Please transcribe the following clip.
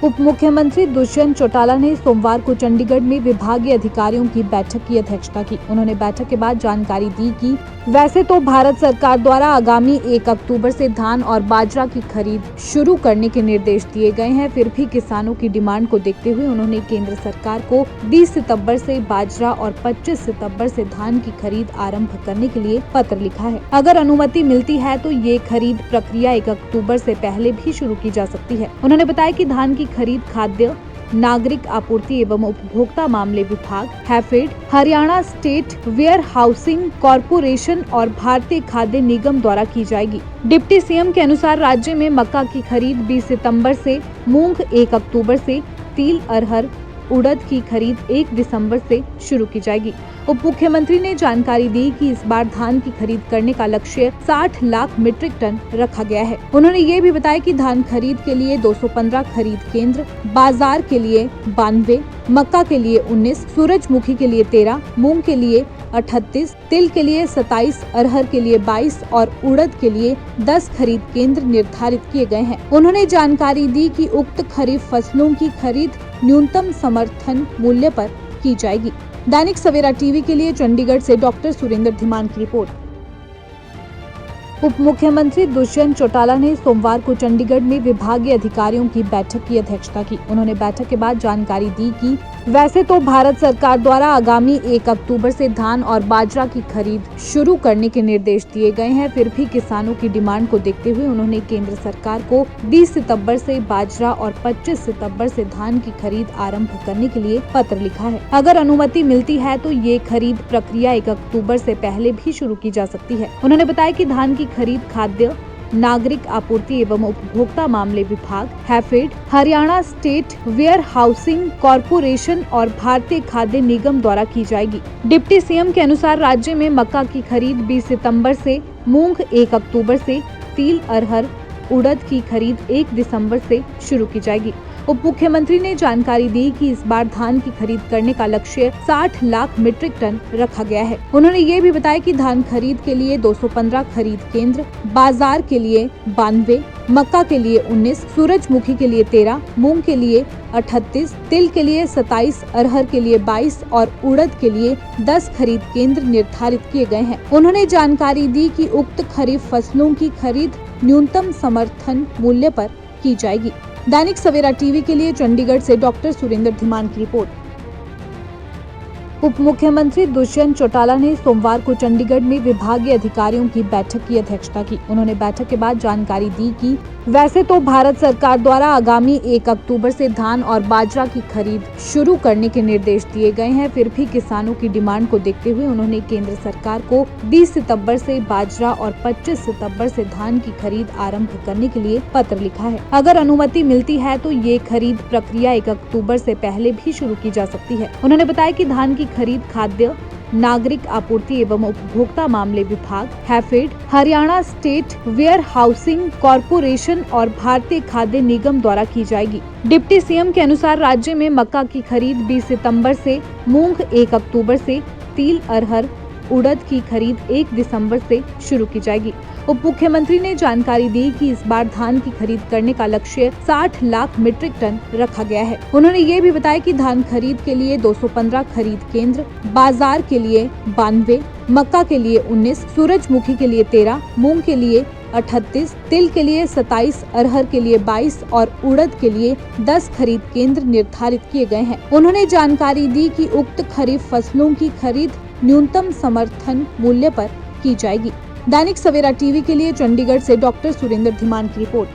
उप मुख्यमंत्री दुष्यंत चौटाला ने सोमवार को चंडीगढ़ में विभागीय अधिकारियों की बैठक की अध्यक्षता की। उन्होंने बैठक के बाद जानकारी दी कि वैसे तो भारत सरकार द्वारा आगामी 1 अक्टूबर से धान और बाजरा की खरीद शुरू करने के निर्देश दिए गए हैं, फिर भी किसानों की डिमांड को देखते हुए उन्होंने केंद्र सरकार को 20 सितंबर से बाजरा और 25 सितंबर से धान की खरीद आरंभ करने के लिए पत्र लिखा है। अगर अनुमति मिलती है तो ये खरीद प्रक्रिया 1 अक्टूबर से पहले भी शुरू की जा सकती है। उन्होंने बताया कि धान की खरीद खाद्य नागरिक आपूर्ति एवं उपभोक्ता मामले विभाग, Hafed, Haryana state warehousing corporation और भारतीय खाद्य निगम द्वारा की जाएगी। डिप्टी सीएम के अनुसार राज्य में मक्का की खरीद 20 सितंबर से, मूंग 1 अक्टूबर से, तिल, अरहर, उड़द की खरीद 1 दिसंबर से शुरू की जाएगी। उप मुख्यमंत्री ने जानकारी दी कि इस बार धान की खरीद करने का लक्ष्य 60 लाख मीट्रिक टन रखा गया है। उन्होंने ये भी बताया कि धान खरीद के लिए 215 खरीद केंद्र, बाजार के लिए 92, मक्का के लिए 19, सूरजमुखी के लिए 13, मूंग के लिए 38, तिल के लिए 27, अरहर के लिए 22 और उड़द के लिए 10 खरीद केंद्र निर्धारित किए गए हैं। उन्होंने जानकारी दी कि उक्त खरीफ फसलों की खरीद न्यूनतम समर्थन मूल्य पर की जाएगी। दैनिक सवेरा टीवी के लिए चंडीगढ़ से डॉक्टर सुरेंद्र धीमान की रिपोर्ट। उप मुख्यमंत्री दुष्यंत चौटाला ने सोमवार को चंडीगढ़ में विभागीय अधिकारियों की बैठक की अध्यक्षता की। उन्होंने बैठक के बाद जानकारी दी कि वैसे तो भारत सरकार द्वारा आगामी 1 अक्टूबर से धान और बाजरा की खरीद शुरू करने के निर्देश दिए गए हैं, फिर भी किसानों की डिमांड को देखते हुए उन्होंने केंद्र सरकार को 20 सितंबर से बाजरा और 25 सितंबर से धान की खरीद आरंभ करने के लिए पत्र लिखा है। अगर अनुमति मिलती है तो ये खरीद प्रक्रिया 1 अक्टूबर से पहले भी शुरू की जा सकती है। उन्होंने बताया कि धान की खरीद खाद्य नागरिक आपूर्ति एवं उपभोक्ता मामले विभाग, Hafed, Haryana state warehousing corporation और भारतीय खाद्य निगम द्वारा की जाएगी। डिप्टी सीएम के अनुसार राज्य में मक्का की खरीद 20 सितंबर से, मूंग 1 अक्टूबर से, तिल, अरहर, उड़द की खरीद 1 दिसंबर से शुरू की जाएगी। उप मुख्यमंत्री ने जानकारी दी कि इस बार धान की खरीद करने का लक्ष्य 60 लाख मीट्रिक टन रखा गया है। उन्होंने ये भी बताया कि धान खरीद के लिए 215 खरीद केंद्र, बाजार के लिए 92, मक्का के लिए 19, सूरजमुखी के लिए 13, मूंग के लिए 38, तिल के लिए 27, अरहर के लिए 22 और उड़द के लिए 10 खरीद केंद्र निर्धारित किए गए हैं। उन्होंने जानकारी दी कि उक्त खरीफ फसलों की खरीद न्यूनतम समर्थन मूल्य पर की जाएगी। दैनिक सवेरा टीवी के लिए चंडीगढ़ से डॉक्टर सुरेंद्र धीमान की रिपोर्ट। उप मुख्यमंत्री दुष्यंत चौटाला ने सोमवार को चंडीगढ़ में विभागीय अधिकारियों की बैठक की अध्यक्षता की। उन्होंने बैठक के बाद जानकारी दी कि वैसे तो भारत सरकार द्वारा आगामी 1 अक्टूबर से धान और बाजरा की खरीद शुरू करने के निर्देश दिए गए हैं, फिर भी किसानों की डिमांड को देखते हुए उन्होंने केंद्र सरकार को 20 सितंबर से बाजरा और 25 सितंबर से धान की खरीद आरंभ करने के लिए पत्र लिखा है। अगर अनुमति मिलती है तो ये खरीद प्रक्रिया 1 अक्टूबर से पहले भी शुरू की जा सकती है। उन्होंने बताया कि धान की खरीद खाद्य नागरिक आपूर्ति एवं उपभोक्ता मामले विभाग, Hafed, Haryana state warehousing corporation और भारतीय खाद्य निगम द्वारा की जाएगी। डिप्टी सीएम के अनुसार राज्य में मक्का की खरीद 20 सितंबर से, मूंग 1 अक्टूबर से, तिल, अरहर, उड़द की खरीद 1 दिसंबर से शुरू की जाएगी। उप मुख्यमंत्री ने जानकारी दी कि इस बार धान की खरीद करने का लक्ष्य 60 लाख मीट्रिक टन रखा गया है। उन्होंने ये भी बताया कि धान खरीद के लिए 215 खरीद केंद्र, बाजार के लिए 92, मक्का के लिए 19, सूरजमुखी के लिए 13, मूंग के लिए 38, तिल के लिए 27, अरहर के लिए 22 और उड़द के लिए 10 खरीद केंद्र निर्धारित किए गए हैं। उन्होंने जानकारी दी कि उक्त खरीफ फसलों की खरीद न्यूनतम समर्थन मूल्य पर की जाएगी। दैनिक सवेरा टीवी के लिए चंडीगढ़ से डॉक्टर सुरेंद्र धीमान की रिपोर्ट।